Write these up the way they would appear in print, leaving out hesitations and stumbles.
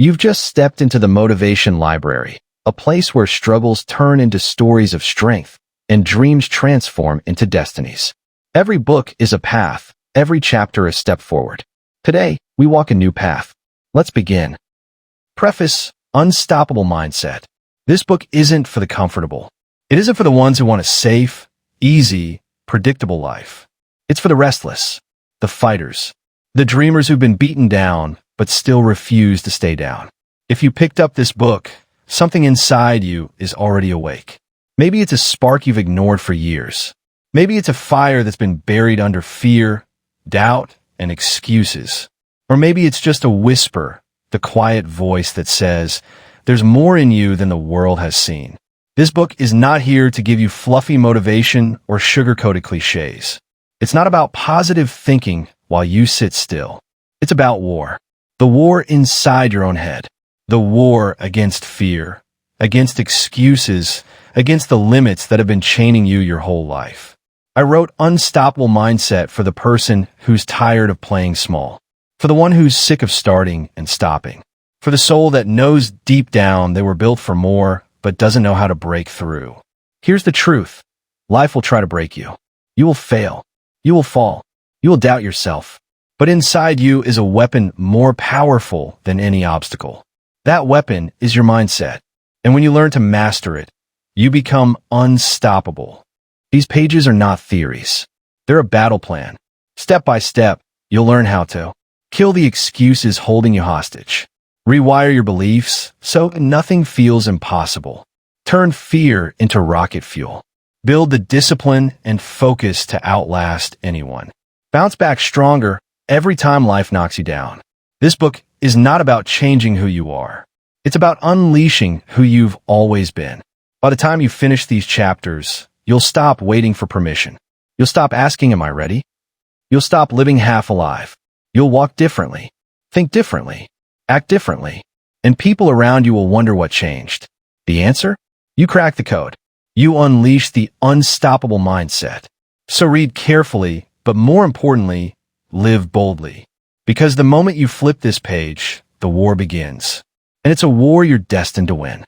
You've just stepped into the Motivation Library, a place where struggles turn into stories of strength and dreams transform into destinies. Every book is a path, every chapter a step forward. Today, we walk a new path. Let's begin. Preface: Unstoppable Mindset. This book isn't for the comfortable. It isn't for the ones who want a safe, easy, predictable life. It's for the restless, the fighters, the dreamers who've been beaten down but still refuse to stay down. If you picked up this book, something inside you is already awake. Maybe it's a spark you've ignored for years. Maybe it's a fire that's been buried under fear, doubt, and excuses. Or maybe it's just a whisper, the quiet voice that says, there's more in you than the world has seen. This book is not here to give you fluffy motivation or sugar-coated cliches. It's not about positive thinking while you sit still. It's about war. The war inside your own head. The war against fear, against excuses, against the limits that have been chaining you your whole life. I wrote Unstoppable Mindset for the person who's tired of playing small, for the one who's sick of starting and stopping, for the soul that knows deep down they were built for more but doesn't know how to break through. Here's the truth. Life will try to break you. You will fail. You will fall. You will doubt yourself. But inside you is a weapon more powerful than any obstacle. That weapon is your mindset. And when you learn to master it, you become unstoppable. These pages are not theories. They're a battle plan. Step by step, you'll learn how to kill the excuses holding you hostage. Rewire your beliefs so nothing feels impossible. Turn fear into rocket fuel. Build the discipline and focus to outlast anyone. Bounce back stronger every time life knocks you down. This book is not about changing who you are. It's about unleashing who you've always been. By the time you finish these chapters, you'll stop waiting for permission. You'll stop asking, am I ready? You'll stop living half alive. You'll walk differently, think differently, act differently, and people around you will wonder what changed. The answer? You crack the code. You unleash the unstoppable mindset. So read carefully, but more importantly, live boldly. Because the moment you flip this page, the war begins. And it's a war you're destined to win.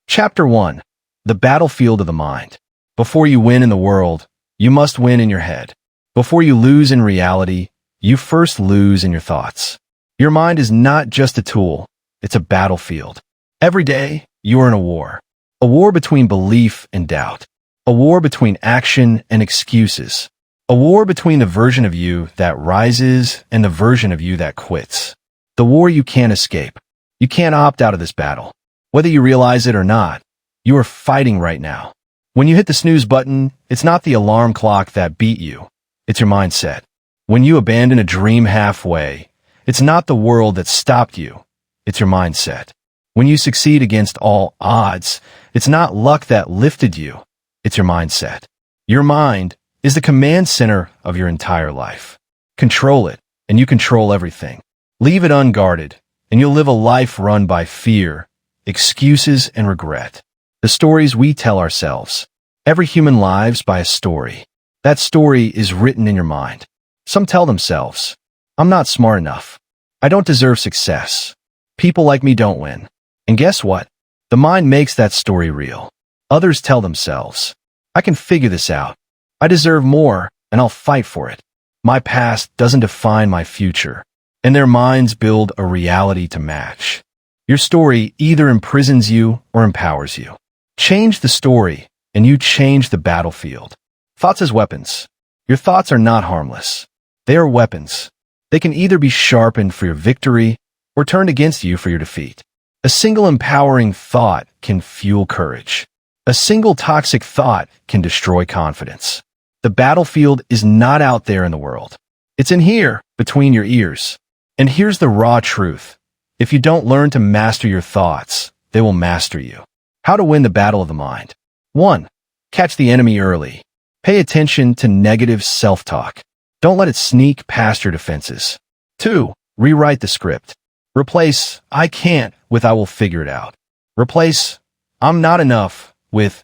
Chapter 1. The Battlefield of the Mind. Before you win in the world, you must win in your head. Before you lose in reality, you first lose in your thoughts. Your mind is not just a tool, it's a battlefield. Every day, you are in a war. A war between belief and doubt. A war between action and excuses. A war between the version of you that rises and the version of you that quits. The war you can't escape. You can't opt out of this battle. Whether you realize it or not, you are fighting right now. When you hit the snooze button, it's not the alarm clock that beat you. It's your mindset. When you abandon a dream halfway, it's not the world that stopped you. It's your mindset. When you succeed against all odds, it's not luck that lifted you. It's your mindset. Your mind is the command center of your entire life. Control it, and you control everything. Leave it unguarded, and you'll live a life run by fear, excuses, and regret. The stories we tell ourselves. Every human lives by a story. That story is written in your mind. Some tell themselves, I'm not smart enough. I don't deserve success. People like me don't win. And guess what? The mind makes that story real. Others tell themselves, I can figure this out. I deserve more, and I'll fight for it. My past doesn't define my future. And their minds build a reality to match. Your story either imprisons you or empowers you. Change the story, and you change the battlefield. Thoughts as weapons. Your thoughts are not harmless. They are weapons. They can either be sharpened for your victory or turned against you for your defeat. A single empowering thought can fuel courage. A single toxic thought can destroy confidence. The battlefield is not out there in the world. It's in here, between your ears. And here's the raw truth. If you don't learn to master your thoughts, they will master you. How to win the battle of the mind. 1. Catch the enemy early. Pay attention to negative self-talk. Don't let it sneak past your defenses. 2. Rewrite the script. Replace I can't with I will figure it out. Replace I'm not enough with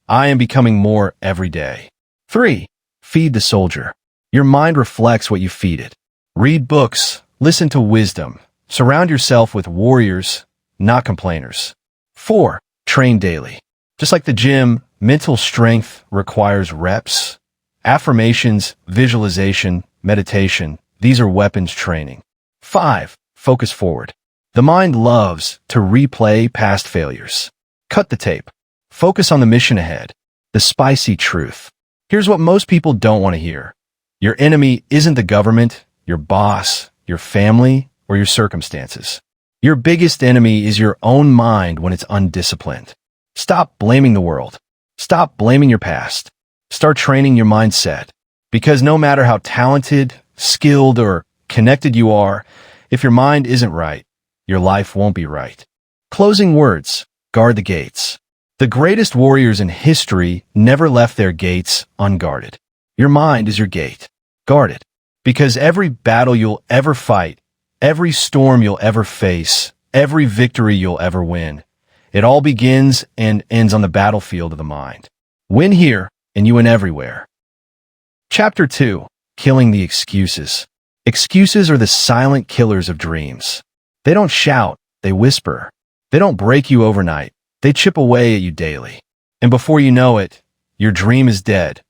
I am becoming more every day. 3. Feed the soldier. Your mind reflects what you feed it. Read books, listen to wisdom, Surround yourself with warriors, not complainers. 4. Train daily. Just like the gym, mental strength requires reps. Affirmations, visualization, meditation, these are weapons training. 5. Focus forward. The mind loves to replay past failures. Cut the tape. Focus on the mission ahead. The spicy truth. Here's what most people don't want to hear. Your enemy isn't the government, your boss, your family, or your circumstances. Your biggest enemy is your own mind when it's undisciplined. Stop blaming the world. Stop blaming your past. Start training your mindset. Because no matter how talented, skilled, or connected you are, if your mind isn't right, your life won't be right. Closing words. Guard the gates. The greatest warriors in history never left their gates unguarded. Your mind is your gate. Guard it. Because every battle you'll ever fight, every storm you'll ever face, every victory you'll ever win, it all begins and ends on the battlefield of the mind. Win here, and you win everywhere. Chapter 2. Killing the excuses. Excuses are the silent killers of dreams. They don't shout, they whisper. They don't break you overnight. They chip away at you daily. And before you know it, your dream is dead.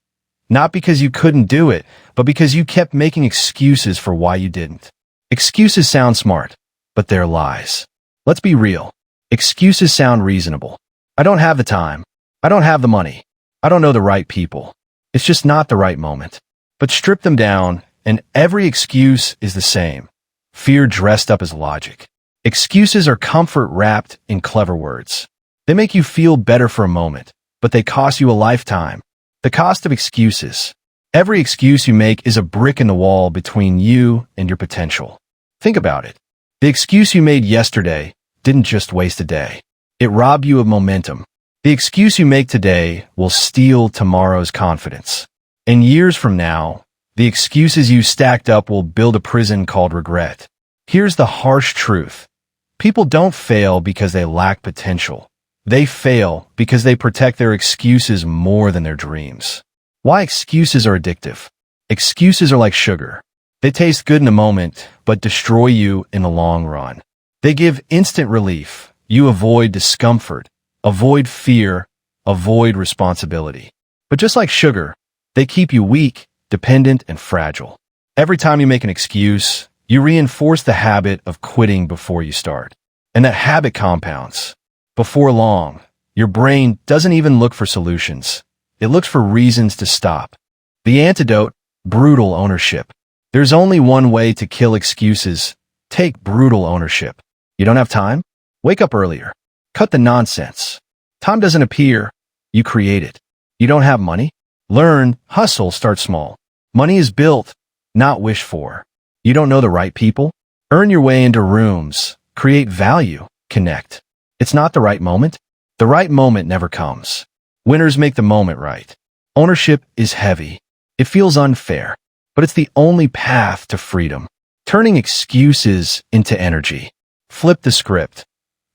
Not because you couldn't do it, but because you kept making excuses for why you didn't. Excuses sound smart, but they're lies. Let's be real. Excuses sound reasonable. I don't have the time. I don't have the money. I don't know the right people. It's just not the right moment. But strip them down, and every excuse is the same. Fear dressed up as logic. Excuses are comfort wrapped in clever words. They make you feel better for a moment, but they cost you a lifetime. The cost of excuses. Every excuse you make is a brick in the wall between you and your potential. Think about it. The excuse you made yesterday didn't just waste a day. It robbed you of momentum. The excuse you make today will steal tomorrow's confidence. And years from now, the excuses you stacked up will build a prison called regret. Here's the harsh truth. People don't fail because they lack potential. They fail because they protect their excuses more than their dreams. Why excuses are addictive? Excuses are like sugar. They taste good in the moment, but destroy you in the long run. They give instant relief. You avoid discomfort, avoid fear, avoid responsibility. But just like sugar, they keep you weak, dependent, and fragile. Every time you make an excuse, you reinforce the habit of quitting before you start. And that habit compounds. Before long, your brain doesn't even look for solutions. It looks for reasons to stop. The antidote: brutal ownership. There's only one way to kill excuses. Take brutal ownership. You don't have time? Wake up earlier. Cut the nonsense. Time doesn't appear. You create it. You don't have money? Learn, hustle, start small. Money is built, not wished for. You don't know the right people? Earn your way into rooms. Create value. Connect. It's not the right moment. The right moment never comes. Winners make the moment right. Ownership is heavy. It feels unfair, but it's the only path to freedom. Turning excuses into energy. Flip the script.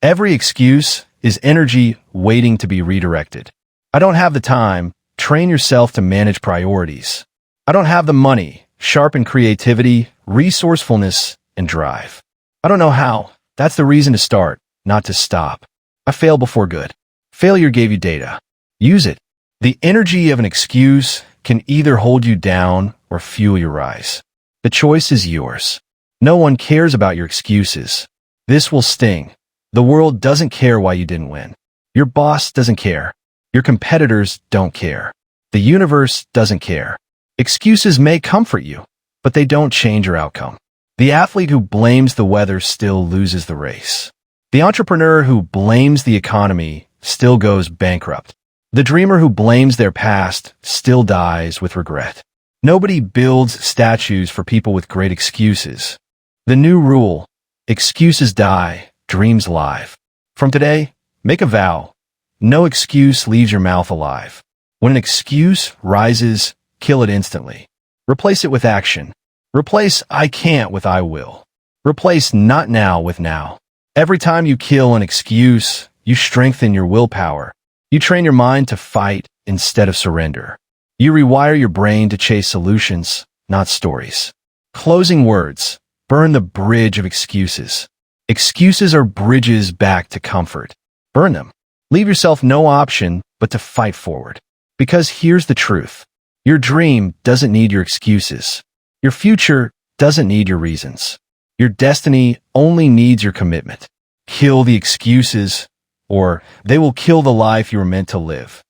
Every excuse is energy waiting to be redirected. I don't have the time. Train yourself to manage priorities. I don't have the money. Sharpen creativity, resourcefulness, and drive. I don't know how. That's the reason to start, not to stop. I failed before good. Failure gave you data. Use it. The energy of an excuse can either hold you down or fuel your rise. The choice is yours. No one cares about your excuses. This will sting. The world doesn't care why you didn't win. Your boss doesn't care. Your competitors don't care. The universe doesn't care. Excuses may comfort you, but they don't change your outcome. The athlete who blames the weather still loses the race. The entrepreneur who blames the economy still goes bankrupt. The dreamer who blames their past still dies with regret. Nobody builds statues for people with great excuses. The new rule: excuses die, dreams live. From today, make a vow. No excuse leaves your mouth alive. When an excuse rises, kill it instantly. Replace it with action. Replace "I can't" with "I will." Replace "not now" with "now." Every time you kill an excuse, you strengthen your willpower. You train your mind to fight instead of surrender. You rewire your brain to chase solutions, not stories. Closing words: burn the bridge of excuses. Excuses are bridges back to comfort. Burn them. Leave yourself no option but to fight forward. Because here's the truth. Your dream doesn't need your excuses. Your future doesn't need your reasons. Your destiny only needs your commitment. Kill the excuses, or they will kill the life you were meant to live.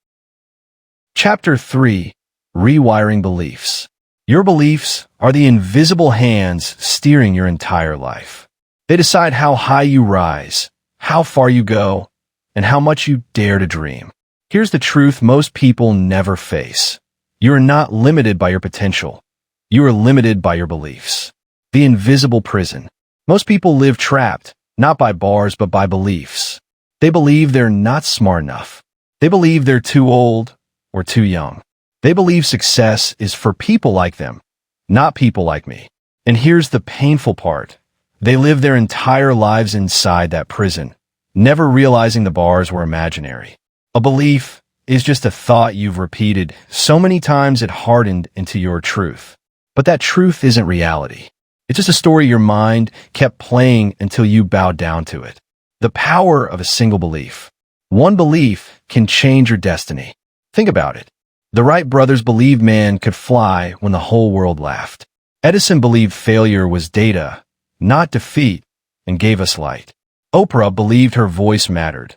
Chapter 3. Rewiring Beliefs. Your beliefs are the invisible hands steering your entire life. They decide how high you rise, how far you go, and how much you dare to dream. Here's the truth most people never face. You are not limited by your potential. You are limited by your beliefs. The invisible prison. Most people live trapped, not by bars but by beliefs. They believe they're not smart enough. They believe they're too old or too young. They believe success is for people like them, not people like me. And here's the painful part. They live their entire lives inside that prison, never realizing the bars were imaginary. A belief is just a thought you've repeated so many times it hardened into your truth. But that truth isn't reality. It's just a story your mind kept playing until you bowed down to it. The power of a single belief. One belief can change your destiny. Think about it. The Wright brothers believed man could fly when the whole world laughed. Edison believed failure was data, not defeat, and gave us light. Oprah believed her voice mattered,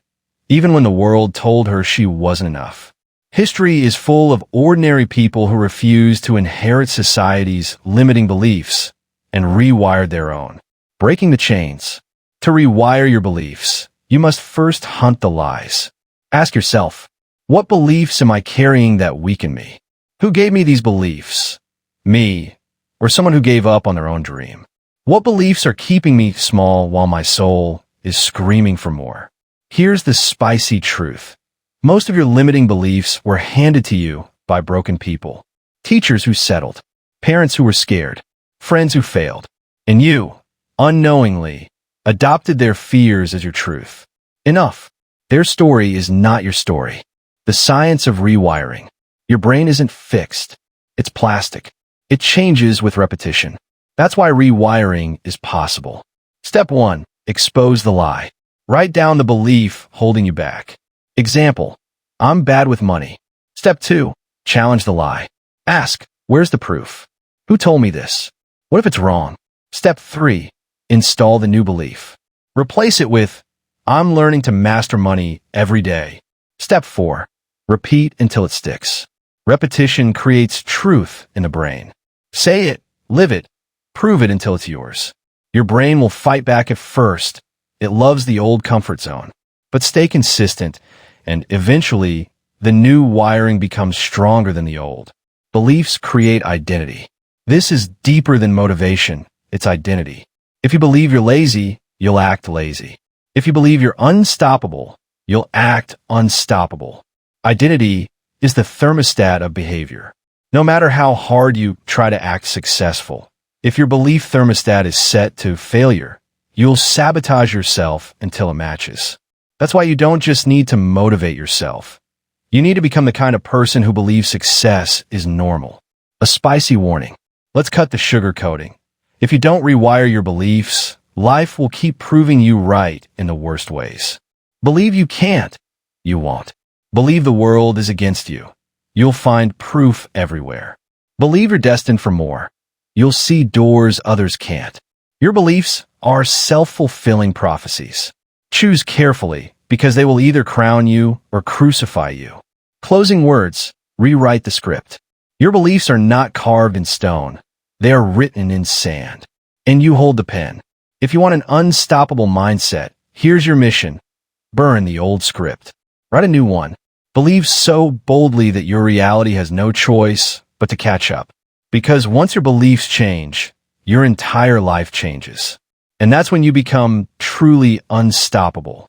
even when the world told her she wasn't enough. History is full of ordinary people who refused to inherit society's limiting beliefs and rewired their own. Breaking the chains. To rewire your beliefs, you must first hunt the lies. Ask yourself, what beliefs am I carrying that weaken me? Who gave me these beliefs? Me, or someone who gave up on their own dream? What beliefs are keeping me small while my soul is screaming for more? Here's the spicy truth. Most of your limiting beliefs were handed to you by broken people. Teachers who settled, parents who were scared, friends who failed, and you, unknowingly, adopted their fears as your truth. Enough. Their story is not your story. The science of rewiring. Your brain isn't fixed. It's plastic. It changes with repetition. That's why rewiring is possible. Step 1. Expose the lie. Write down the belief holding you back. Example, I'm bad with money. Step 2. Challenge the lie. Ask, where's the proof? Who told me this? What if it's wrong? Step 3. Install the new belief. Replace it with, I'm learning to master money every day. Step 4. Repeat until it sticks. Repetition creates truth in the brain. Say it, live it, prove it until it's yours. Your brain will fight back at first. It loves the old comfort zone. But stay consistent, and eventually, the new wiring becomes stronger than the old. Beliefs create identity. This is deeper than motivation. It's identity. If you believe you're lazy, you'll act lazy. If you believe you're unstoppable, you'll act unstoppable. Identity is the thermostat of behavior. No matter how hard you try to act successful, if your belief thermostat is set to failure, you'll sabotage yourself until it matches. That's why you don't just need to motivate yourself. You need to become the kind of person who believes success is normal. A spicy warning. Let's cut the sugarcoating. If you don't rewire your beliefs, life will keep proving you right in the worst ways. Believe you can't, you won't. Believe the world is against you. You'll find proof everywhere. Believe you're destined for more. You'll see doors others can't. Your beliefs are self-fulfilling prophecies. Choose carefully, because they will either crown you or crucify you. Closing words. Rewrite the script. Your beliefs are not carved in stone. They are written in sand. And you hold the pen. If you want an unstoppable mindset, here's your mission. Burn the old script. Write a new one. Believe so boldly that your reality has no choice but to catch up. Because once your beliefs change, your entire life changes. And that's when you become truly unstoppable.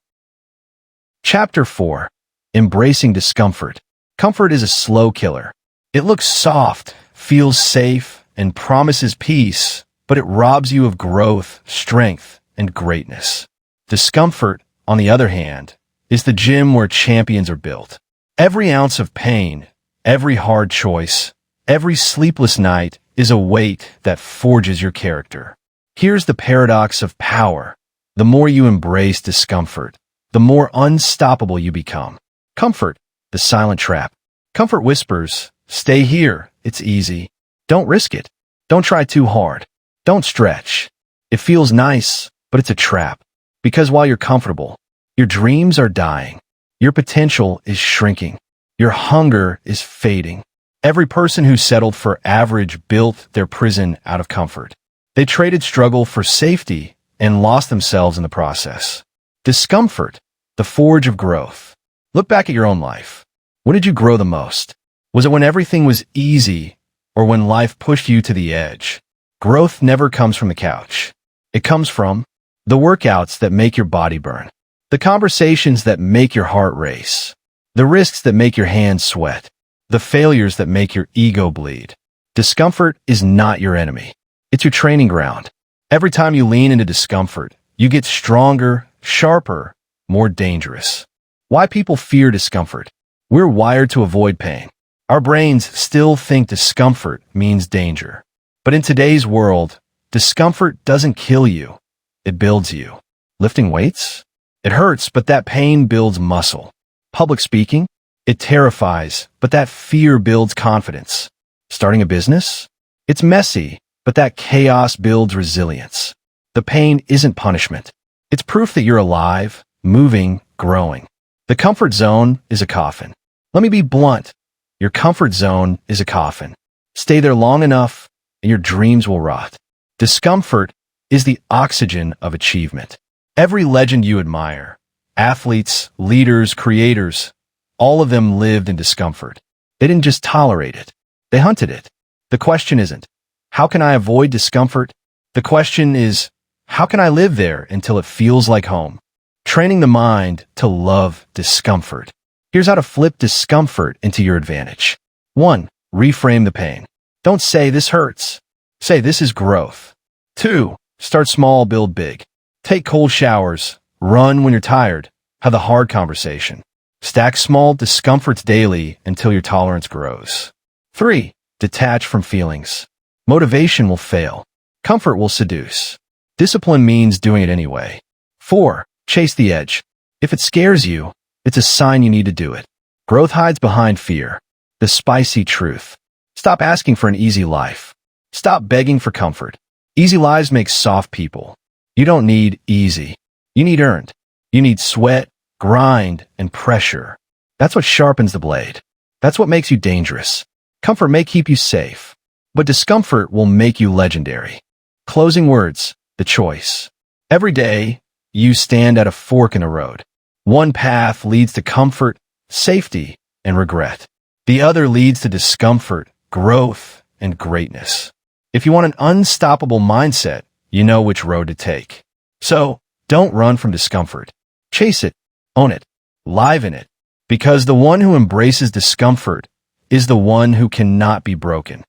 Chapter 4. Embracing Discomfort. Comfort is a slow killer. It looks soft, feels safe, and promises peace, but it robs you of growth, strength, and greatness. Discomfort, on the other hand, is the gym where champions are built. Every ounce of pain, every hard choice, every sleepless night is a weight that forges your character. Here's the paradox of power. The more you embrace discomfort, the more unstoppable you become. Comfort, the silent trap. Comfort whispers, stay here, it's easy. Don't risk it. Don't try too hard. Don't stretch. It feels nice, but it's a trap. Because while you're comfortable, your dreams are dying. Your potential is shrinking. Your hunger is fading. Every person who settled for average built their prison out of comfort. They traded struggle for safety and lost themselves in the process. Discomfort, the forge of growth. Look back at your own life. When did you grow the most? Was it when everything was easy or when life pushed you to the edge? Growth never comes from the couch. It comes from the workouts that make your body burn, the conversations that make your heart race, the risks that make your hands sweat, the failures that make your ego bleed. Discomfort is not your enemy. It's your training ground. Every time you lean into discomfort, you get stronger, sharper, more dangerous. Why people fear discomfort? We're wired to avoid pain. Our brains still think discomfort means danger. But in today's world, discomfort doesn't kill you. It builds you. Lifting weights? It hurts, but that pain builds muscle. Public speaking? It terrifies, but that fear builds confidence. Starting a business? It's messy, but that chaos builds resilience. The pain isn't punishment. It's proof that you're alive, moving, growing. The comfort zone is a coffin. Let me be blunt. Your comfort zone is a coffin. Stay there long enough, and your dreams will rot. Discomfort is the oxygen of achievement. Every legend you admire, athletes, leaders, creators, all of them lived in discomfort. They didn't just tolerate it. They hunted it. The question isn't, how can I avoid discomfort? The question is, how can I live there until it feels like home? Training the mind to love discomfort. Here's how to flip discomfort into your advantage. 1. Reframe the pain. Don't say this hurts. Say this is growth. 2. Start small, build big. Take cold showers. Run when you're tired. Have the hard conversation. Stack small discomforts daily until your tolerance grows. 3. Detach from feelings. Motivation will fail. Comfort will seduce. Discipline means doing it anyway. 4. Chase the edge. If it scares you, it's a sign you need to do it. Growth hides behind fear. The spicy truth. Stop asking for an easy life. Stop begging for comfort. Easy lives make soft people. You don't need easy. You need earned. You need sweat, grind, and pressure. That's what sharpens the blade. That's what makes you dangerous. Comfort may keep you safe, but discomfort will make you legendary. Closing words, the choice. Every day, you stand at a fork in the road. One path leads to comfort, safety, and regret. The other leads to discomfort, growth, and greatness. If you want an unstoppable mindset, you know which road to take. So, don't run from discomfort. Chase it, own it, live in it, because the one who embraces discomfort is the one who cannot be broken.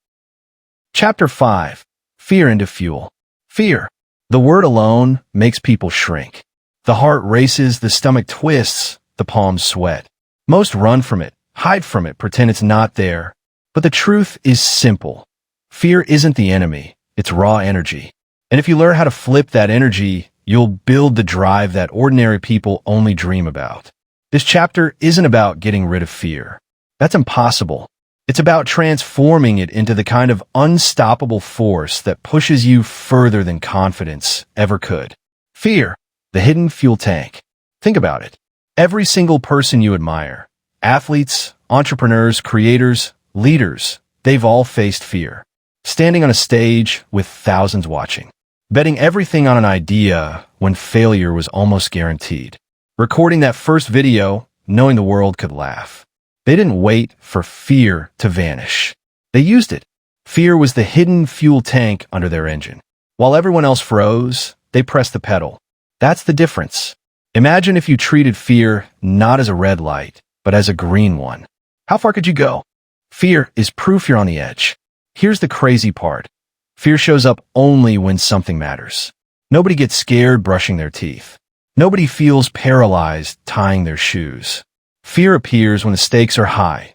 Chapter 5. Fear into fuel. Fear. The word alone makes people shrink. The heart races, the stomach twists, the palms sweat. Most run from it, hide from it, pretend it's not there. But the truth is simple. Fear isn't the enemy, it's raw energy. And if you learn how to flip that energy, you'll build the drive that ordinary people only dream about. This chapter isn't about getting rid of fear. That's impossible. It's about transforming it into the kind of unstoppable force that pushes you further than confidence ever could. Fear, the hidden fuel tank. Think about it. Every single person you admire, athletes, entrepreneurs, creators, leaders, they've all faced fear. Standing on a stage with thousands watching. Betting everything on an idea when failure was almost guaranteed. Recording that first video, knowing the world could laugh. They didn't wait for fear to vanish. They used it. Fear was the hidden fuel tank under their engine. While everyone else froze, they pressed the pedal. That's the difference. Imagine if you treated fear not as a red light, but as a green one. How far could you go? Fear is proof you're on the edge. Here's the crazy part. Fear shows up only when something matters. Nobody gets scared brushing their teeth. Nobody feels paralyzed tying their shoes. Fear appears when the stakes are high,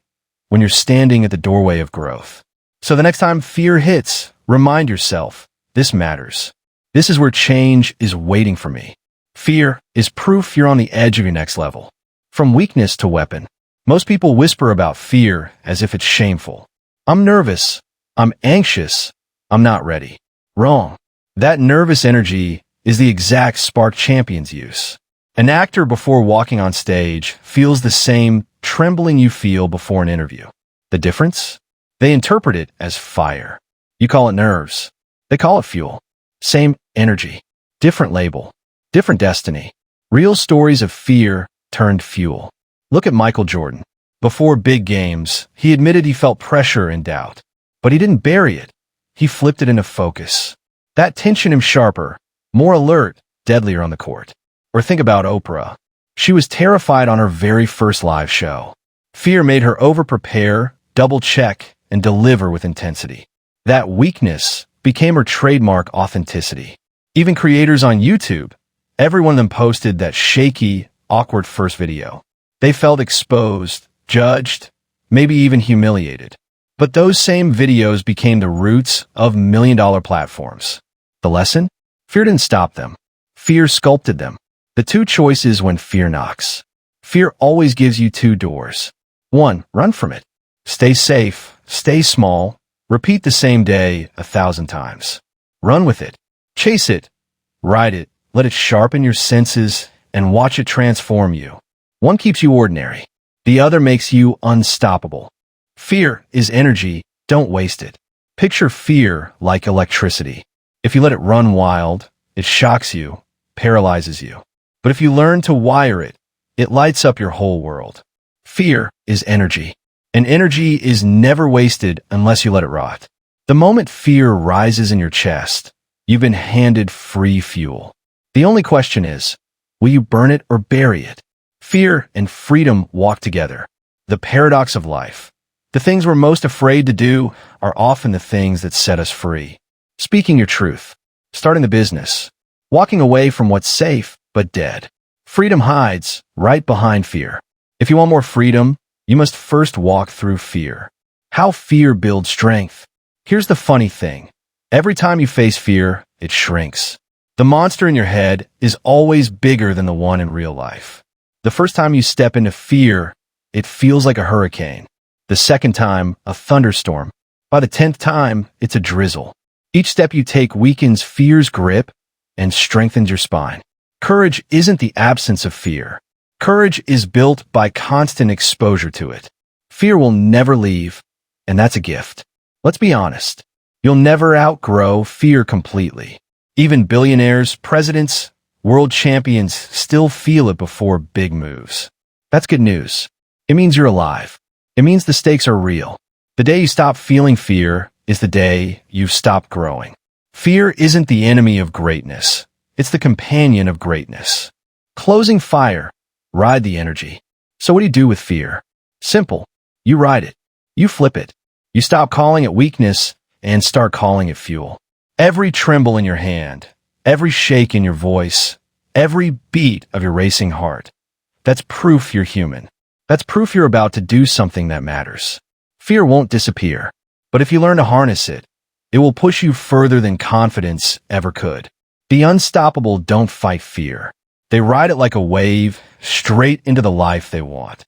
when you're standing at the doorway of growth. So the next time fear hits, remind yourself, this matters. This is where change is waiting for me. Fear is proof you're on the edge of your next level. From weakness to weapon. Most people whisper about fear as if it's shameful. I'm nervous. I'm anxious. I'm not ready. Wrong. That nervous energy is the exact spark champions use. An actor before walking on stage feels the same trembling you feel before an interview. The difference? They interpret it as fire. You call it nerves. They call it fuel. Same energy. Different label. Different destiny. Real stories of fear turned fuel. Look at Michael Jordan. Before big games, he admitted he felt pressure and doubt. But he didn't bury it. He flipped it into focus. That tensioned him sharper, more alert, deadlier on the court. Or think about Oprah. She was terrified on her very first live show. Fear made her over-prepare, double-check, and deliver with intensity. That weakness became her trademark authenticity. Even creators on YouTube, every one of them posted that shaky, awkward first video. They felt exposed, judged, maybe even humiliated. But those same videos became the roots of million-dollar platforms. The lesson? Fear didn't stop them. Fear sculpted them. The two choices when fear knocks. Fear always gives you two doors. 1. Run from it. Stay safe, stay small, repeat the same day 1,000 times. Run with it. Chase it. Ride it. Let it sharpen your senses and watch it transform you. One keeps you ordinary. The other makes you unstoppable. Fear is energy. Don't waste it. Picture fear like electricity. If you let it run wild, it shocks you, paralyzes you. But if you learn to wire it, it lights up your whole world. Fear is energy, and energy is never wasted unless you let it rot. The moment fear rises in your chest, you've been handed free fuel. The only question is, will you burn it or bury it? Fear and freedom walk together. The paradox of life. The things we're most afraid to do are often the things that set us free. Speaking your truth. Starting a business. Walking away from what's safe but dead. Freedom hides right behind fear. If you want more freedom, you must first walk through fear. How fear builds strength. Here's the funny thing. Every time you face fear, it shrinks. The monster in your head is always bigger than the one in real life. The first time you step into fear, it feels like a hurricane. The second time, a thunderstorm. By the 10th time, it's a drizzle. Each step you take weakens fear's grip and strengthens your spine. Courage isn't the absence of fear. Courage is built by constant exposure to it. Fear will never leave, and that's a gift. Let's be honest. You'll never outgrow fear completely. Even billionaires, presidents, world champions still feel it before big moves. That's good news. It means you're alive. It means the stakes are real. The day you stop feeling fear is the day you've stopped growing. Fear isn't the enemy of greatness. It's the companion of greatness. Closing fire. Ride the energy. So what do you do with fear? Simple. You ride it. You flip it. You stop calling it weakness and start calling it fuel. Every tremble in your hand, every shake in your voice, every beat of your racing heart. That's proof you're human. That's proof you're about to do something that matters. Fear won't disappear, but if you learn to harness it, it will push you further than confidence ever could. The unstoppable don't fight fear. They ride it like a wave straight into the life they want.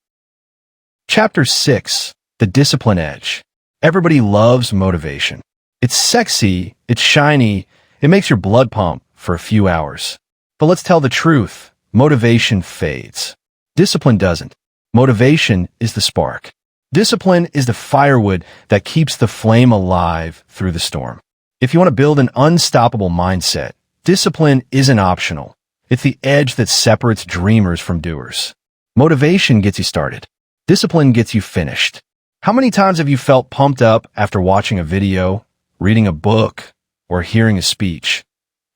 Chapter 6. The Discipline Edge. Everybody loves motivation. It's sexy, it's shiny, it makes your blood pump for a few hours. But let's tell the truth, motivation fades. Discipline doesn't. Motivation is the spark. Discipline is the firewood that keeps the flame alive through the storm. If you want to build an unstoppable mindset, discipline isn't optional. It's the edge that separates dreamers from doers. Motivation gets you started. Discipline gets you finished. How many times have you felt pumped up after watching a video, reading a book, or hearing a speech,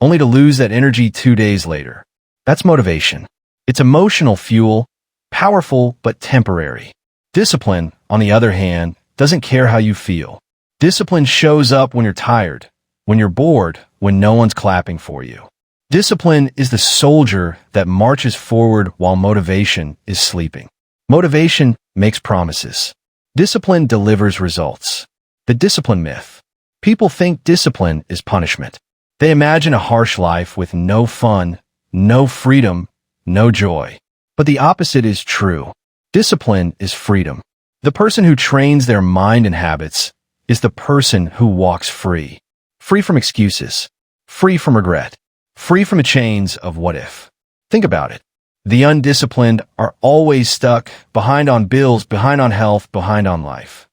only to lose that energy 2 days later? That's motivation. It's emotional fuel, powerful but temporary. Discipline, on the other hand, doesn't care how you feel. Discipline shows up when you're tired, when you're bored, when no one's clapping for you. Discipline is the soldier that marches forward while motivation is sleeping. Motivation makes promises. Discipline delivers results. The discipline myth. People think discipline is punishment. They imagine a harsh life with no fun, no freedom, no joy. But the opposite is true. Discipline is freedom. The person who trains their mind and habits is the person who walks free. Free from excuses. Free from regret. Free from the chains of what if. Think about it. The undisciplined are always stuck, behind on bills, behind on health, behind on life.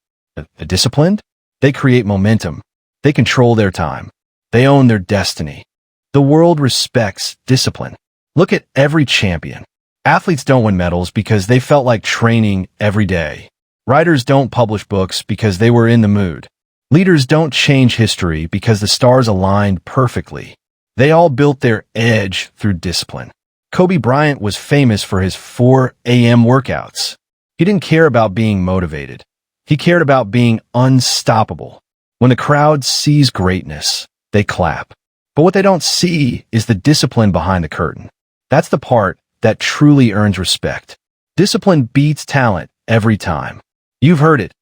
The disciplined? They create momentum. They control their time. They own their destiny. The world respects discipline. Look at every champion. Athletes don't win medals because they felt like training every day. Writers don't publish books because they were in the mood. Leaders don't change history because the stars aligned perfectly. They all built their edge through discipline. Kobe Bryant was famous for his 4 a.m. workouts. He didn't care about being motivated. He cared about being unstoppable. When the crowd sees greatness, they clap. But what they don't see is the discipline behind the curtain. That's the part that truly earns respect. Discipline beats talent every time. You've heard it.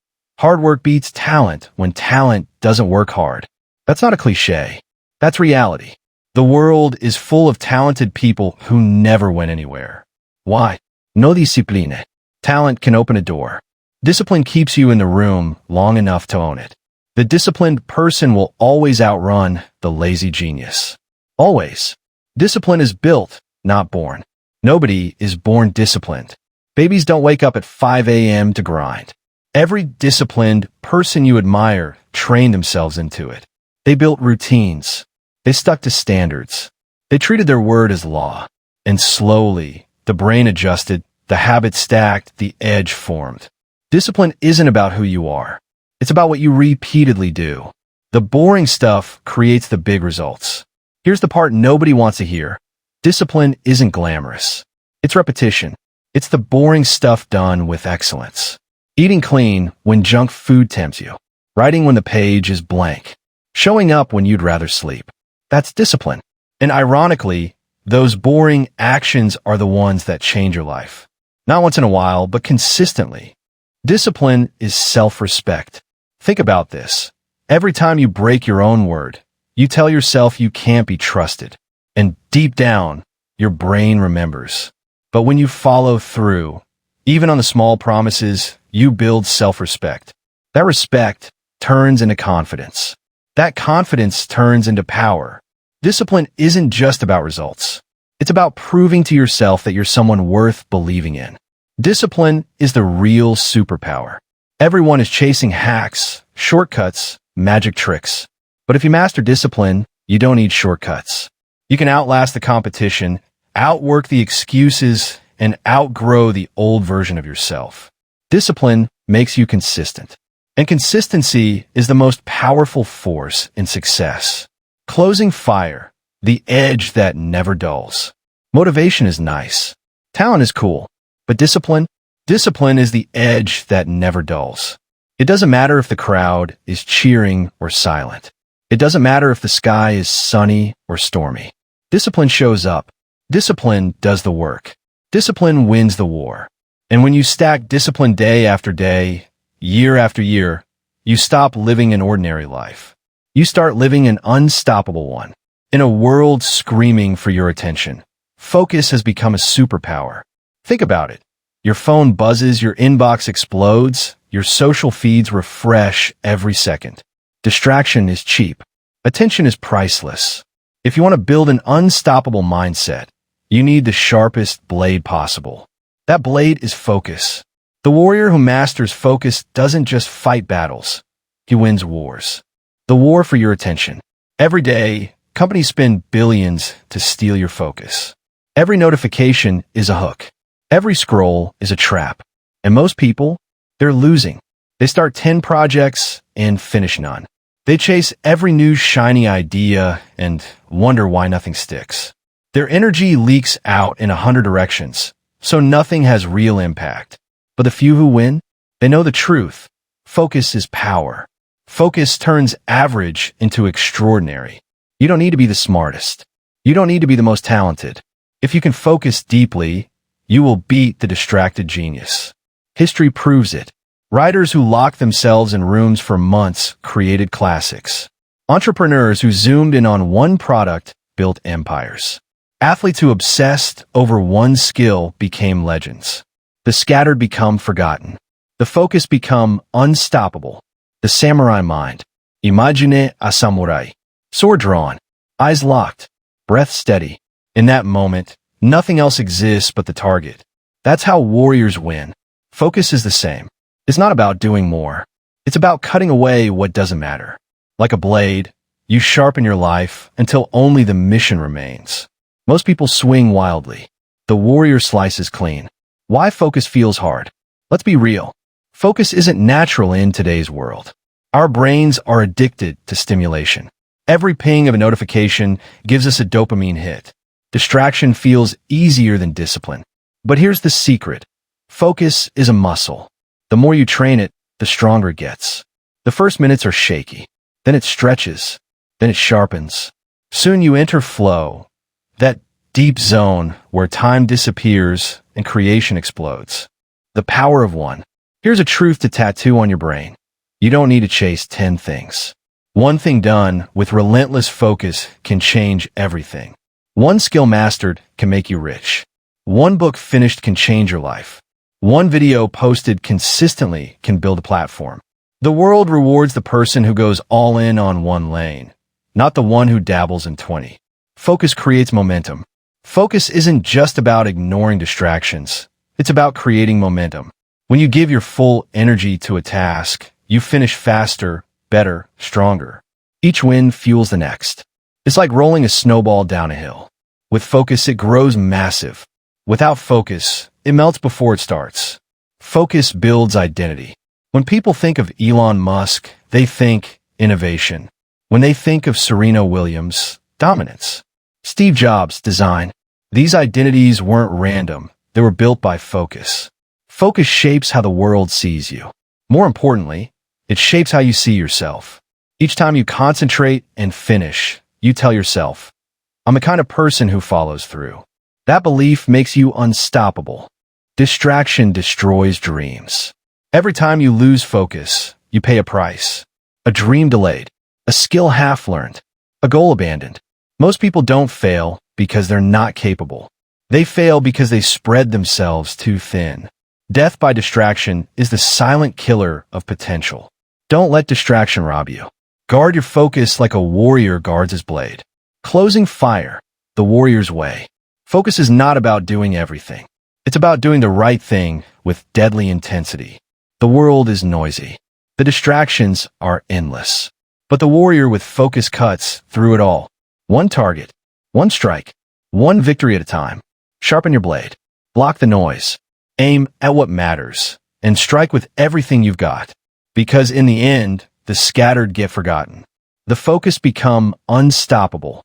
Hard work beats talent when talent doesn't work hard. That's not a cliche. That's reality. The world is full of talented people who never went anywhere. Why? No discipline. Talent can open a door. Discipline keeps you in the room long enough to own it. The disciplined person will always outrun the lazy genius. Always. Discipline is built, not born. Nobody is born disciplined. Babies don't wake up at 5 a.m. to grind. Every disciplined person you admire trained themselves into it. They built routines. They stuck to standards. They treated their word as law. And slowly, the brain adjusted, the habit stacked, the edge formed. Discipline isn't about who you are. It's about what you repeatedly do. The boring stuff creates the big results. Here's the part nobody wants to hear. Discipline isn't glamorous. It's repetition. It's the boring stuff done with excellence. Eating clean when junk food tempts you. Writing when the page is blank. Showing up when you'd rather sleep. That's discipline. And ironically, those boring actions are the ones that change your life. Not once in a while, but consistently. Discipline is self-respect. Think about this. Every time you break your own word, you tell yourself you can't be trusted. And deep down, your brain remembers. But when you follow through, even on the small promises, you build self-respect. That respect turns into confidence. That confidence turns into power. Discipline isn't just about results. It's about proving to yourself that you're someone worth believing in. Discipline is the real superpower. Everyone is chasing hacks, shortcuts, magic tricks. But if you master discipline, you don't need shortcuts. You can outlast the competition, outwork the excuses, and outgrow the old version of yourself. Discipline makes you consistent. And consistency is the most powerful force in success. Closing fire, the edge that never dulls. Motivation is nice. Talent is cool. But discipline is the edge that never dulls. It doesn't matter if the crowd is cheering or silent. It doesn't matter if the sky is sunny or stormy. Discipline shows up. Discipline does the work. Discipline wins the war. And when you stack discipline day after day, year after year, you stop living an ordinary life. You start living an unstoppable one. In a world screaming for your attention, focus has become a superpower. Think about it. Your phone buzzes, your inbox explodes, your social feeds refresh every second. Distraction is cheap. Attention is priceless. If you want to build an unstoppable mindset, you need the sharpest blade possible. That blade is focus. The warrior who masters focus doesn't just fight battles. He wins wars. The war for your attention. Every day, companies spend billions to steal your focus. Every notification is a hook. Every scroll is a trap. And most people, they're losing. They start 10 projects and finish none. They chase every new shiny idea and wonder why nothing sticks. Their energy leaks out in 100 directions, so nothing has real impact. But the few who win, they know the truth. Focus is power. Focus turns average into extraordinary. You don't need to be the smartest. You don't need to be the most talented. If you can focus deeply, you will beat the distracted genius. History proves it. Writers who locked themselves in rooms for months created classics. Entrepreneurs who zoomed in on one product built empires. Athletes who obsessed over one skill became legends. The scattered become forgotten. The focus become unstoppable. The samurai mind. Imagine a samurai. Sword drawn. Eyes locked. Breath steady. In that moment, nothing else exists but the target. That's how warriors win. Focus is the same. It's not about doing more. It's about cutting away what doesn't matter. Like a blade, you sharpen your life until only the mission remains. Most people swing wildly. The warrior slices clean. Why focus feels hard? Let's be real. Focus isn't natural in today's world. Our brains are addicted to stimulation. Every ping of a notification gives us a dopamine hit. Distraction feels easier than discipline. But here's the secret. Focus is a muscle. The more you train it, the stronger it gets. The first minutes are shaky. Then it stretches. Then it sharpens. Soon you enter flow, that deep zone where time disappears and creation explodes. The power of one. Here's a truth to tattoo on your brain. You don't need to chase 10 things. One thing done with relentless focus can change everything. One skill mastered can make you rich. One book finished can change your life. One video posted consistently can build a platform. The world rewards the person who goes all in on one lane, not the one who dabbles in 20. Focus creates momentum. Focus isn't just about ignoring distractions. It's about creating momentum. When you give your full energy to a task, you finish faster, better, stronger. Each win fuels the next. It's like rolling a snowball down a hill. With focus, it grows massive. Without focus, it melts before it starts. Focus builds identity. When people think of Elon Musk, they think innovation. When they think of Serena Williams, dominance. Steve Jobs, design. These identities weren't random. They were built by focus. Focus shapes how the world sees you. More importantly, it shapes how you see yourself. Each time you concentrate and finish, you tell yourself, I'm the kind of person who follows through. That belief makes you unstoppable. Distraction destroys dreams. Every time you lose focus, you pay a price. A dream delayed, a skill half learned, a goal abandoned. Most people don't fail because they're not capable. They fail because they spread themselves too thin. Death by distraction is the silent killer of potential. Don't let distraction rob you. Guard your focus like a warrior guards his blade. Closing fire, the warrior's way. Focus is not about doing everything. It's about doing the right thing with deadly intensity. The world is noisy. The distractions are endless. But the warrior with focus cuts through it all. One target, one strike, one victory at a time. Sharpen your blade. Block the noise. Aim at what matters. And strike with everything you've got. Because in the end, the scattered get forgotten. The focus become unstoppable.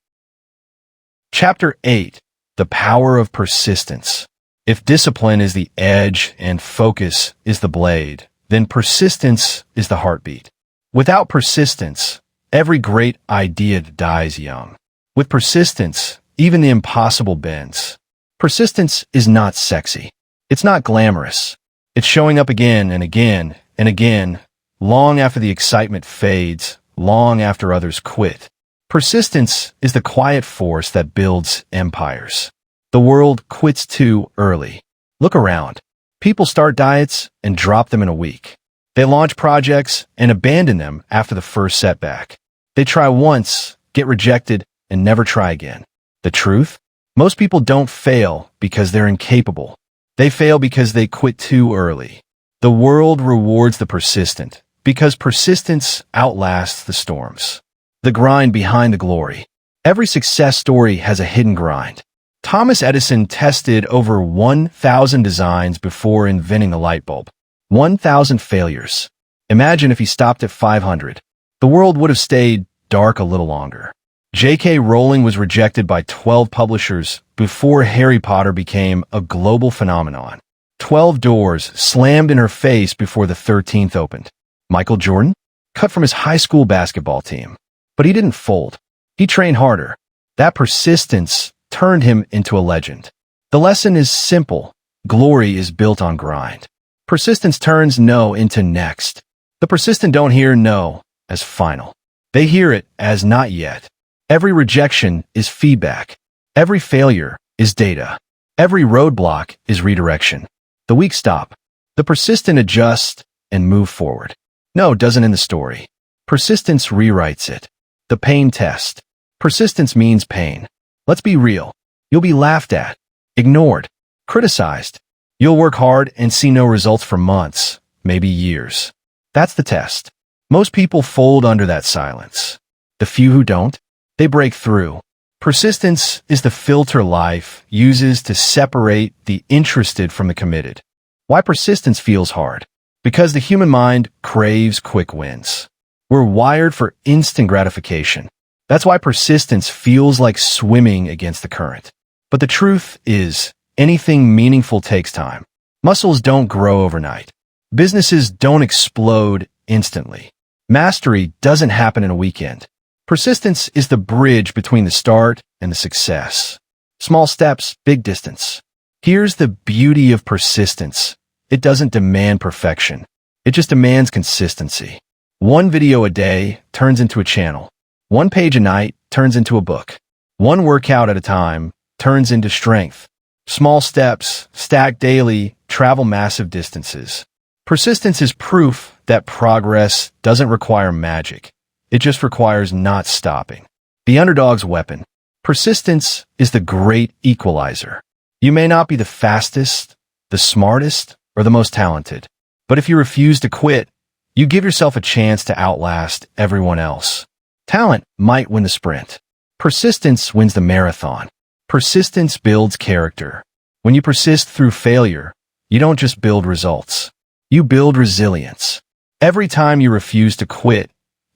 Chapter 8. The power of persistence. If discipline is the edge and focus is the blade, then persistence is the heartbeat. Without persistence, every great idea dies young. With persistence, even the impossible bends. Persistence is not sexy. It's not glamorous. It's showing up again and again and again, long after the excitement fades, long after others quit. Persistence is the quiet force that builds empires. The world quits too early. Look around. People start diets and drop them in a week. They launch projects and abandon them after the first setback. They try once, get rejected, and never try again. The truth? Most people don't fail because they're incapable. They fail because they quit too early. The world rewards the persistent because persistence outlasts the storms. The grind behind the glory. Every success story has a hidden grind. Thomas Edison tested over 1,000 designs before inventing the light bulb. 1,000 failures. Imagine if he stopped at 500. The world would have stayed dark a little longer. J.K. Rowling was rejected by 12 publishers before Harry Potter became a global phenomenon. 12 doors slammed in her face before the 13th opened. Michael Jordan? Cut from his high school basketball team. But he didn't fold. He trained harder. That persistence turned him into a legend. The lesson is simple. Glory is built on grind. Persistence turns no into next. The persistent don't hear no as final. They hear it as not yet. Every rejection is feedback. Every failure is data. Every roadblock is redirection. The weak stop. The persistent adjust and move forward. No doesn't end the story. Persistence rewrites it. The pain test. Persistence means pain. Let's be real. You'll be laughed at, ignored, criticized. You'll work hard and see no results for months, maybe years. That's the test. Most people fold under that silence. The few who don't, they break through. Persistence is the filter life uses to separate the interested from the committed. Why persistence feels hard? Because the human mind craves quick wins. We're wired for instant gratification. That's why persistence feels like swimming against the current. But the truth is, anything meaningful takes time. Muscles don't grow overnight. Businesses don't explode instantly. Mastery doesn't happen in a weekend. Persistence is the bridge between the start and the success. Small steps, big distance. Here's the beauty of persistence. It doesn't demand perfection. It just demands consistency. One video a day turns into a channel. One page a night turns into a book. One workout at a time turns into strength. Small steps, stacked daily, travel massive distances. Persistence is proof that progress doesn't require magic. It just requires not stopping. The underdog's weapon. Persistence is the great equalizer. You may not be the fastest, the smartest, or the most talented, but if you refuse to quit, you give yourself a chance to outlast everyone else. Talent might win the sprint. Persistence wins the marathon. Persistence builds character. When you persist through failure, you don't just build results. You build resilience. Every time you refuse to quit,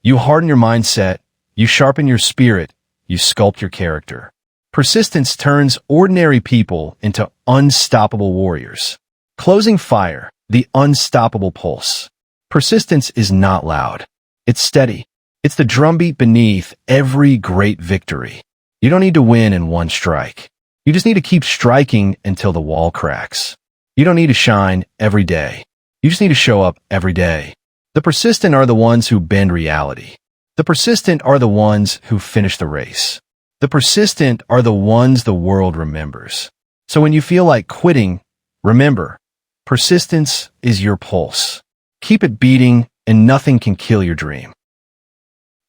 you harden your mindset, you sharpen your spirit, you sculpt your character. Persistence turns ordinary people into unstoppable warriors. Closing fire, the unstoppable pulse. Persistence is not loud. It's steady. It's the drumbeat beneath every great victory. You don't need to win in one strike. You just need to keep striking until the wall cracks. You don't need to shine every day. You just need to show up every day. The persistent are the ones who bend reality. The persistent are the ones who finish the race. The persistent are the ones the world remembers. So when you feel like quitting, remember, persistence is your pulse. Keep it beating and nothing can kill your dream.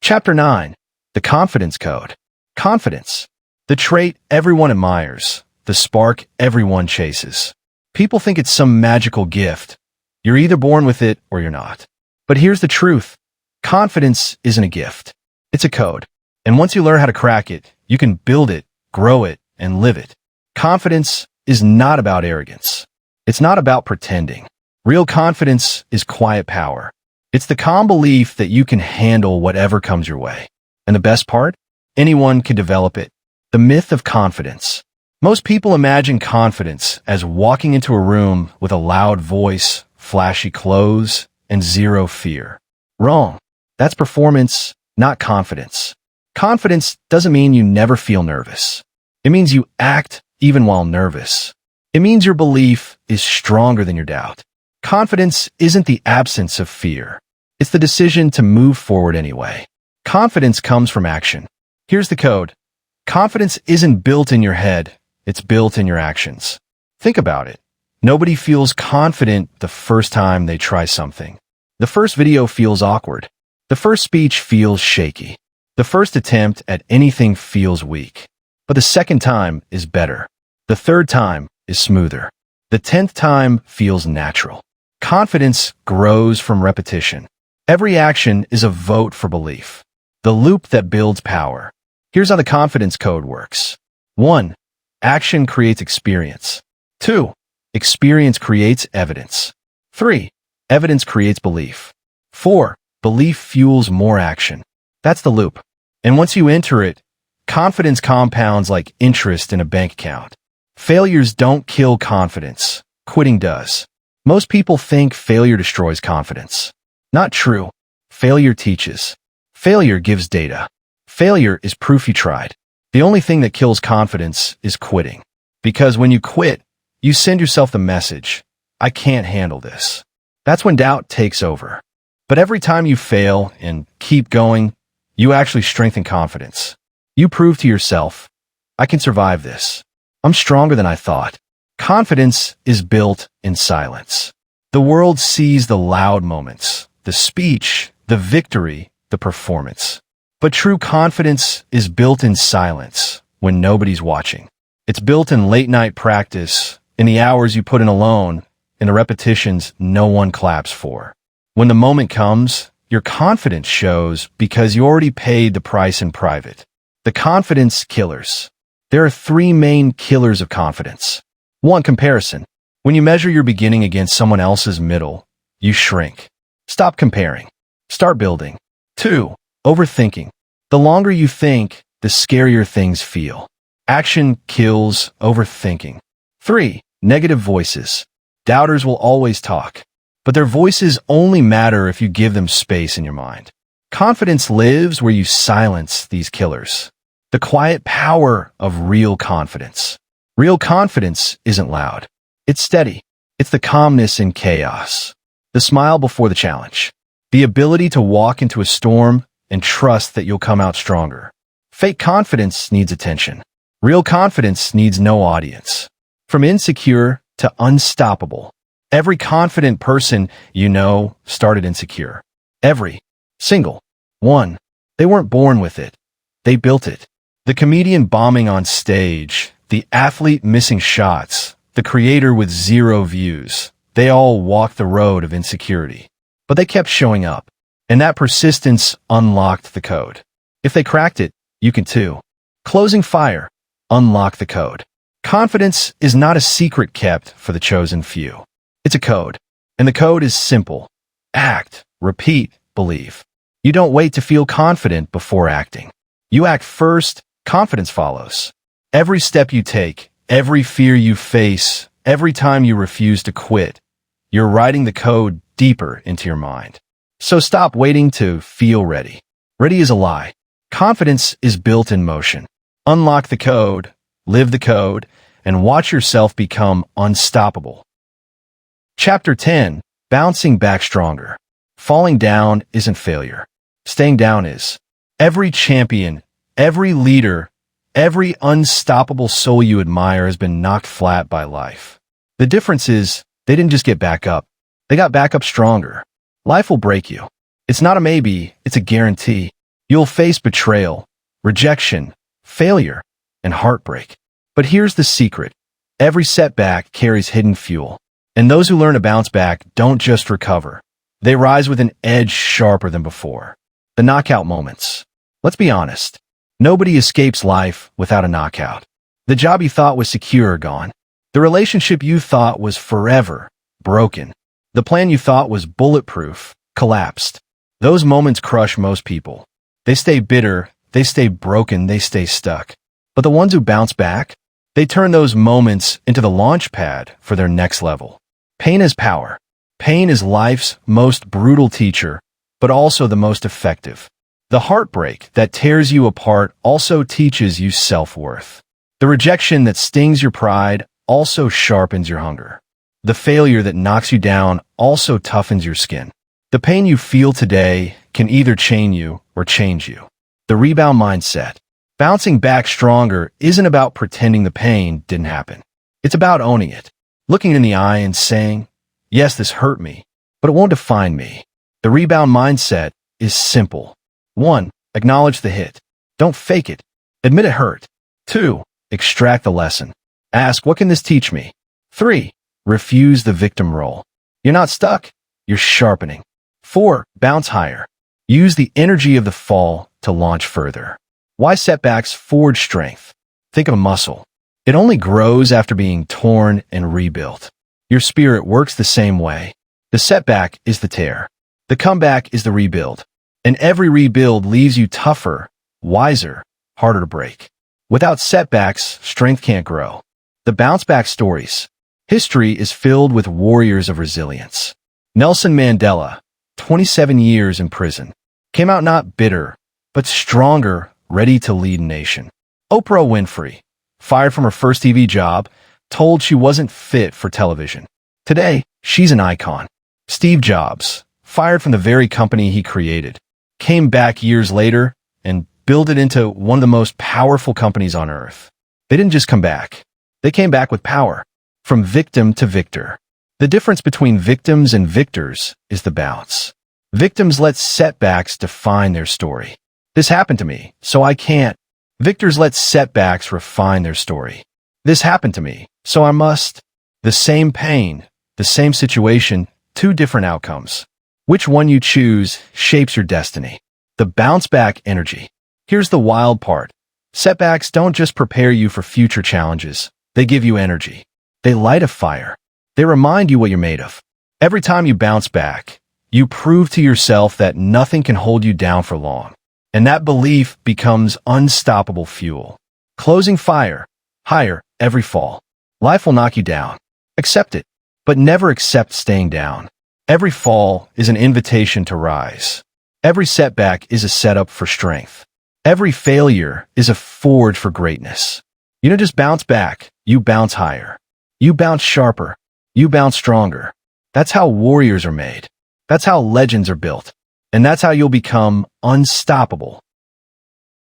Chapter 9. The Confidence Code. Confidence. The trait everyone admires. The spark everyone chases. People think it's some magical gift. You're either born with it or you're not. But here's the truth. Confidence isn't a gift. It's a code. And once you learn how to crack it, you can build it, grow it, and live it. Confidence is not about arrogance. It's not about pretending. Real confidence is quiet power. It's the calm belief that you can handle whatever comes your way. And the best part? Anyone can develop it. The myth of confidence. Most people imagine confidence as walking into a room with a loud voice, flashy clothes, and zero fear. Wrong. That's performance, not confidence. Confidence doesn't mean you never feel nervous. It means you act even while nervous. It means your belief is stronger than your doubt. Confidence isn't the absence of fear. It's the decision to move forward anyway. Confidence comes from action. Here's the code. Confidence isn't built in your head. It's built in your actions. Think about it. Nobody feels confident the first time they try something. The first video feels awkward. The first speech feels shaky. The first attempt at anything feels weak. But the second time is better. The third time is smoother. The 10th time feels natural. Confidence grows from repetition. Every action is a vote for belief. The loop that builds power. Here's how the confidence code works. 1. Action creates experience. 2. Experience creates evidence. 3. Evidence creates belief. 4. Belief fuels more action. That's the loop. And once you enter it, confidence compounds like interest in a bank account. Failures don't kill confidence. Quitting does. Most people think failure destroys confidence. Not true. Failure teaches. Failure gives data. Failure is proof you tried. The only thing that kills confidence is quitting. Because when you quit, you send yourself the message, I can't handle this. That's when doubt takes over. But every time you fail and keep going, you actually strengthen confidence. You prove to yourself, I can survive this. I'm stronger than I thought. Confidence is built in silence. The world sees the loud moments, the speech, the victory, the performance. But true confidence is built in silence when nobody's watching. It's built in late-night practice, in the hours you put in alone, in the repetitions no one claps for. When the moment comes, your confidence shows because you already paid the price in private. The confidence killers. There are three main killers of confidence. 1. Comparison. When you measure your beginning against someone else's middle, you shrink. Stop comparing. Start building. 2. Overthinking. The longer you think, the scarier things feel. Action kills overthinking. 3. Negative voices. Doubters will always talk, but their voices only matter if you give them space in your mind. Confidence lives where you silence these killers. The quiet power of real confidence. Real confidence isn't loud. It's steady. It's the calmness in chaos. The smile before the challenge. The ability to walk into a storm and trust that you'll come out stronger. Fake confidence needs attention. Real confidence needs no audience. From insecure to unstoppable. Every confident person you know started insecure. Every single one. They weren't born with it. They built it. The comedian bombing on stage, the athlete missing shots, the creator with 0 views. They all walked the road of insecurity. But they kept showing up. And that persistence unlocked the code. If they cracked it, you can too. Closing fire. Unlock the code. Confidence is not a secret kept for the chosen few. It's a code. And the code is simple. Act, repeat, believe. You don't wait to feel confident before acting. You act first, confidence follows. Every step you take, every fear you face, every time you refuse to quit, you're writing the code deeper into your mind. So stop waiting to feel ready. Ready is a lie. Confidence is built in motion. Unlock the code, live the code, and watch yourself become unstoppable. Chapter 10. Bouncing Back Stronger. Falling down isn't failure. Staying down is. Every champion, every leader, every unstoppable soul you admire has been knocked flat by life. The difference is, they didn't just get back up. They got back up stronger. Life will break you. It's not a maybe, it's a guarantee. You'll face betrayal, rejection, failure, and heartbreak. But here's the secret. Every setback carries hidden fuel. And those who learn to bounce back don't just recover. They rise with an edge sharper than before. The knockout moments. Let's be honest. Nobody escapes life without a knockout. The job you thought was secure, gone. The relationship you thought was forever, broken. The plan you thought was bulletproof, collapsed. Those moments crush most people. They stay bitter, they stay broken, they stay stuck. But the ones who bounce back, they turn those moments into the launch pad for their next level. Pain is power. Pain is life's most brutal teacher, but also the most effective. The heartbreak that tears you apart also teaches you self-worth. The rejection that stings your pride also sharpens your hunger. The failure that knocks you down also toughens your skin. The pain you feel today can either chain you or change you. The rebound mindset. Bouncing back stronger isn't about pretending the pain didn't happen. It's about owning it. Looking in the eye and saying, yes, this hurt me, but it won't define me. The rebound mindset is simple. 1. Acknowledge the hit. Don't fake it. Admit it hurt. 2. Extract the lesson. Ask, what can this teach me? 3. Refuse the victim role. You're not stuck. You're sharpening. 4. Bounce higher. Use the energy of the fall to launch further. Why setbacks forge strength? Think of a muscle. It only grows after being torn and rebuilt. Your spirit works the same way. The setback is the tear. The comeback is the rebuild. And every rebuild leaves you tougher, wiser, harder to break. Without setbacks, strength can't grow. The bounce back stories. History is filled with warriors of resilience. Nelson Mandela, 27 years in prison, came out not bitter, but stronger, ready to lead a nation. Oprah Winfrey, fired from her first TV job, told she wasn't fit for television. Today, she's an icon. Steve Jobs, fired from the very company he created, came back years later and built it into one of the most powerful companies on earth. They didn't just come back. They came back with power. From victim to victor. The difference between victims and victors is the bounce. Victims let setbacks define their story. This happened to me, so I can't. Victors let setbacks refine their story. This happened to me, so I must. The same pain, the same situation, two different outcomes. Which one you choose shapes your destiny. The bounce back energy. Here's the wild part. Setbacks don't just prepare you for future challenges. They give you energy. They light a fire. They remind you what you're made of. Every time you bounce back, you prove to yourself that nothing can hold you down for long. And that belief becomes unstoppable fuel. Closing fire. Higher every fall. Life will knock you down. Accept it, but never accept staying down. Every fall is an invitation to rise. Every setback is a setup for strength. Every failure is a forge for greatness. You don't just bounce back, you bounce higher. You bounce sharper. You bounce stronger. That's how warriors are made. That's how legends are built. And that's how you'll become unstoppable.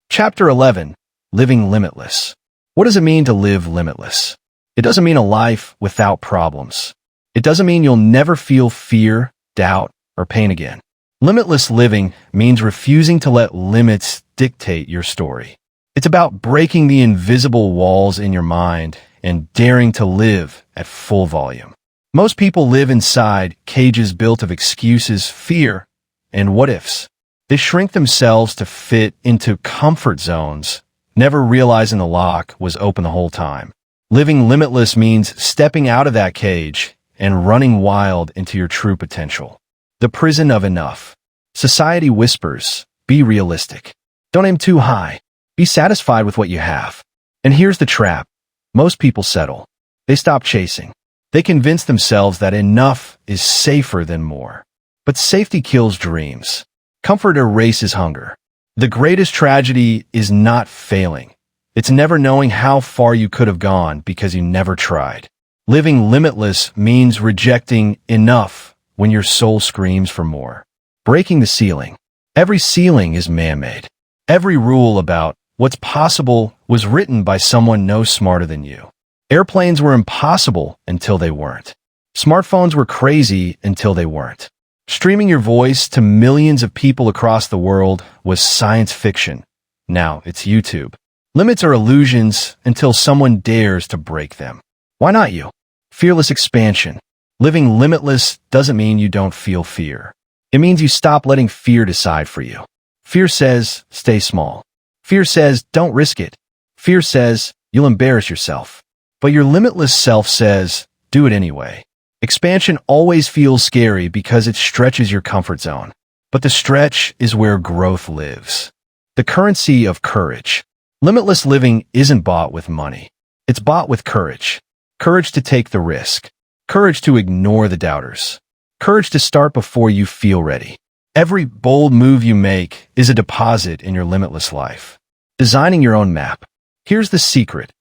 Chapter 11. Living Limitless. What does it mean to live limitless? It doesn't mean a life without problems. It doesn't mean you'll never feel fear, doubt, or pain again. Limitless living means refusing to let limits dictate your story. It's about breaking the invisible walls in your mind and daring to live at full volume. Most people live inside cages built of excuses, fear, and what-ifs. They shrink themselves to fit into comfort zones, never realizing the lock was open the whole time. Living limitless means stepping out of that cage and running wild into your true potential. The prison of enough. Society whispers, be realistic. Don't aim too high. Be satisfied with what you have. And here's the trap. Most people settle. They stop chasing. They convince themselves that enough is safer than more. But safety kills dreams. Comfort erases hunger. The greatest tragedy is not failing. It's never knowing how far you could have gone because you never tried. Living limitless means rejecting enough when your soul screams for more. Breaking the ceiling. Every ceiling is man-made. Every rule about what's possible was written by someone no smarter than you. Airplanes were impossible until they weren't. Smartphones were crazy until they weren't. Streaming your voice to millions of people across the world was science fiction. Now it's YouTube. Limits are illusions until someone dares to break them. Why not you? Fearless expansion. Living limitless doesn't mean you don't feel fear. It means you stop letting fear decide for you. Fear says, stay small. Fear says, don't risk it. Fear says, you'll embarrass yourself. But your limitless self says, do it anyway. Expansion always feels scary because it stretches your comfort zone. But the stretch is where growth lives. The currency of courage. Limitless living isn't bought with money. It's bought with courage. Courage to take the risk. Courage to ignore the doubters. Courage to start before you feel ready. Every bold move you make is a deposit in your limitless life. Designing your own map. Here's the secret.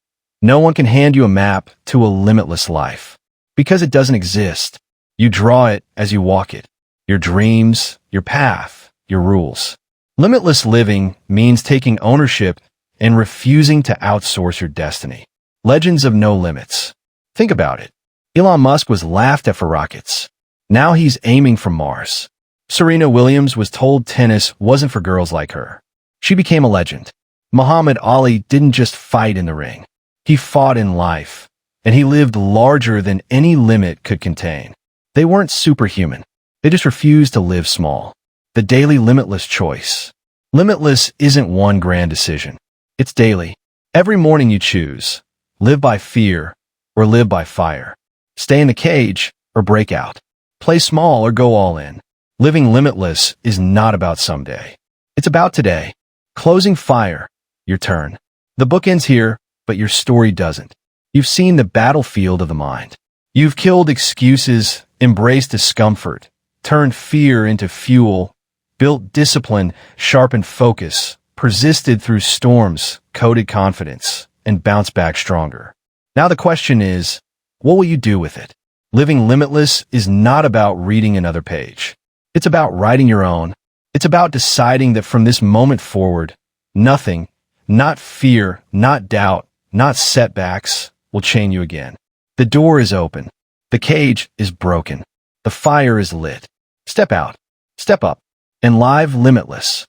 No one can hand you a map to a limitless life. Because it doesn't exist. You draw it as you walk it. Your dreams, your path, your rules. Limitless living means taking ownership and refusing to outsource your destiny. Legends of no limits. Think about it. Elon Musk was laughed at for rockets. Now he's aiming for Mars. Serena Williams was told tennis wasn't for girls like her. She became a legend. Muhammad Ali didn't just fight in the ring. He fought in life, and he lived larger than any limit could contain. They weren't superhuman. They just refused to live small. The daily limitless choice. Limitless isn't one grand decision. It's daily. Every morning you choose. Live by fear or live by fire. Stay in the cage or break out. Play small or go all in. Living limitless is not about someday. It's about today. Closing fire. Your turn. The book ends here, but your story doesn't. You've seen the battlefield of the mind. You've killed excuses, embraced discomfort, turned fear into fuel, built discipline, sharpened focus, persisted through storms, coded confidence, and bounced back stronger. Now the question is, what will you do with it? Living limitless is not about reading another page. It's about writing your own. It's about deciding that from this moment forward, nothing, not fear, not doubt, not setbacks, will chain you again. The door is open. The cage is broken. The fire is lit. Step out. Step up. And live limitless.